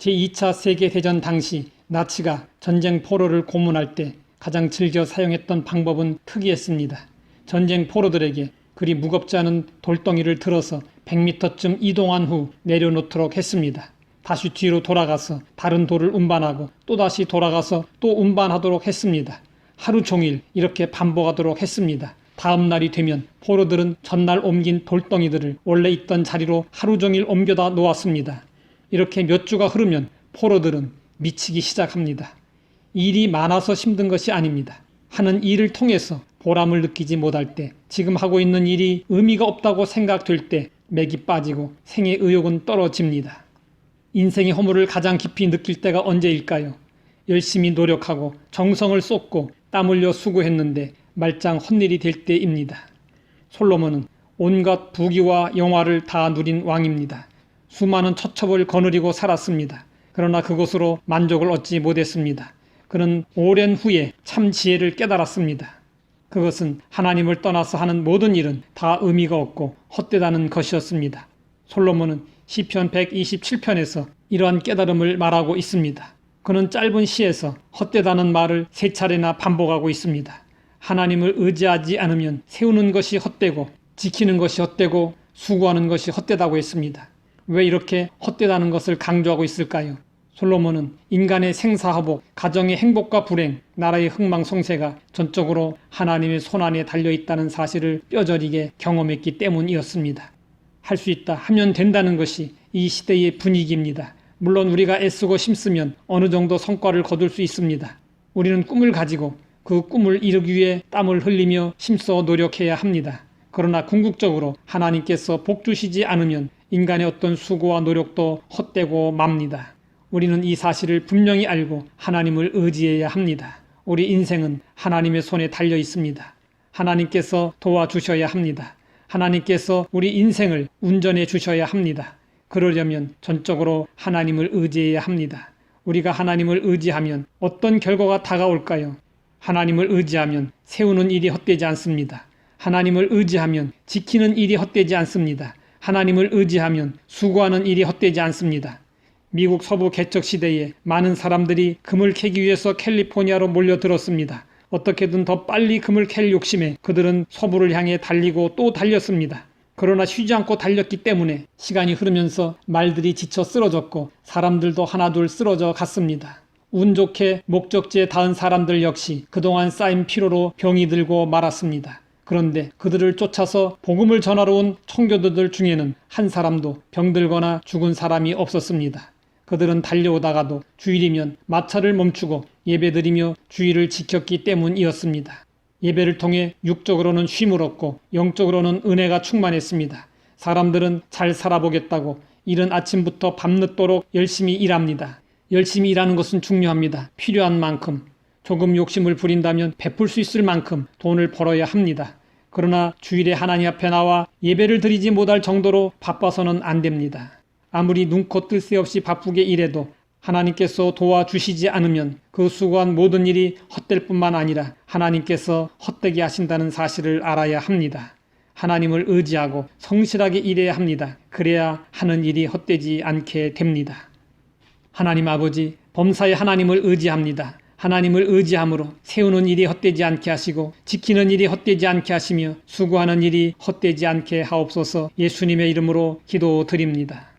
제2차 세계대전 당시 나치가 전쟁 포로를 고문할 때 가장 즐겨 사용했던 방법은 특이했습니다. 전쟁 포로들에게 그리 무겁지 않은 돌덩이를 들어서 100m쯤 이동한 후 내려놓도록 했습니다. 다시 뒤로 돌아가서 다른 돌을 운반하고 또다시 돌아가서 또 운반하도록 했습니다. 하루 종일 이렇게 반복하도록 했습니다. 다음 날이 되면 포로들은 전날 옮긴 돌덩이들을 원래 있던 자리로 하루 종일 옮겨다 놓았습니다. 이렇게 몇 주가 흐르면 포로들은 미치기 시작합니다. 일이 많아서 힘든 것이 아닙니다. 하는 일을 통해서 보람을 느끼지 못할 때, 지금 하고 있는 일이 의미가 없다고 생각될 때 맥이 빠지고 생의 의욕은 떨어집니다. 인생의 허물을 가장 깊이 느낄 때가 언제일까요? 열심히 노력하고 정성을 쏟고 땀 흘려 수고했는데 말짱 헛일이 될 때입니다. 솔로몬은 온갖 부귀와 영화를 다 누린 왕입니다. 수많은 처첩을 거느리고 살았습니다. 그러나 그것으로 만족을 얻지 못했습니다. 그는 오랜 후에 참 지혜를 깨달았습니다. 그것은 하나님을 떠나서 하는 모든 일은 다 의미가 없고 헛되다는 것이었습니다. 솔로몬은 시편 127편에서 이러한 깨달음을 말하고 있습니다. 그는 짧은 시에서 헛되다는 말을 3차례나 반복하고 있습니다. 하나님을 의지하지 않으면 세우는 것이 헛되고 지키는 것이 헛되고 수고하는 것이 헛되다고 했습니다. 왜 이렇게 헛되다는 것을 강조하고 있을까요? 솔로몬은 인간의 생사화복, 가정의 행복과 불행, 나라의 흥망성쇠가 전적으로 하나님의 손안에 달려있다는 사실을 뼈저리게 경험했기 때문이었습니다. 할 수 있다, 하면 된다는 것이 이 시대의 분위기입니다. 물론 우리가 애쓰고 힘쓰면 어느 정도 성과를 거둘 수 있습니다. 우리는 꿈을 가지고 그 꿈을 이루기 위해 땀을 흘리며 힘써 노력해야 합니다. 그러나 궁극적으로 하나님께서 복 주시지 않으면 인간의 어떤 수고와 노력도 헛되고 맙니다. 우리는 이 사실을 분명히 알고 하나님을 의지해야 합니다. 우리 인생은 하나님의 손에 달려 있습니다. 하나님께서 도와주셔야 합니다. 하나님께서 우리 인생을 운전해 주셔야 합니다. 그러려면 전적으로 하나님을 의지해야 합니다. 우리가 하나님을 의지하면 어떤 결과가 다가올까요? 하나님을 의지하면 세우는 일이 헛되지 않습니다. 하나님을 의지하면 지키는 일이 헛되지 않습니다. 하나님을 의지하면 수고하는 일이 헛되지 않습니다. 미국 서부 개척 시대에 많은 사람들이 금을 캐기 위해서 캘리포니아로 몰려들었습니다. 어떻게든 더 빨리 금을 캘 욕심에 그들은 서부를 향해 달리고 또 달렸습니다. 그러나 쉬지 않고 달렸기 때문에 시간이 흐르면서 말들이 지쳐 쓰러졌고 사람들도 하나둘 쓰러져 갔습니다. 운 좋게 목적지에 닿은 사람들 역시 그동안 쌓인 피로로 병이 들고 말았습니다. 그런데 그들을 쫓아서 복음을 전하러 온 청교도들 중에는 한 사람도 병들거나 죽은 사람이 없었습니다. 그들은 달려오다가도 주일이면 마차를 멈추고 예배드리며 주일을 지켰기 때문이었습니다. 예배를 통해 육적으로는 쉼을 얻고 영적으로는 은혜가 충만했습니다. 사람들은 잘 살아보겠다고 이른 아침부터 밤늦도록 열심히 일합니다. 열심히 일하는 것은 중요합니다. 필요한 만큼, 조금 욕심을 부린다면 베풀 수 있을 만큼 돈을 벌어야 합니다. 그러나 주일에 하나님 앞에 나와 예배를 드리지 못할 정도로 바빠서는 안 됩니다. 아무리 눈코 뜰 새 없이 바쁘게 일해도 하나님께서 도와주시지 않으면 그 수고한 모든 일이 헛될 뿐만 아니라 하나님께서 헛되게 하신다는 사실을 알아야 합니다. 하나님을 의지하고 성실하게 일해야 합니다. 그래야 하는 일이 헛되지 않게 됩니다. 하나님 아버지, 범사에 하나님을 의지합니다. 하나님을 의지함으로 세우는 일이 헛되지 않게 하시고 지키는 일이 헛되지 않게 하시며 수고하는 일이 헛되지 않게 하옵소서. 예수님의 이름으로 기도드립니다.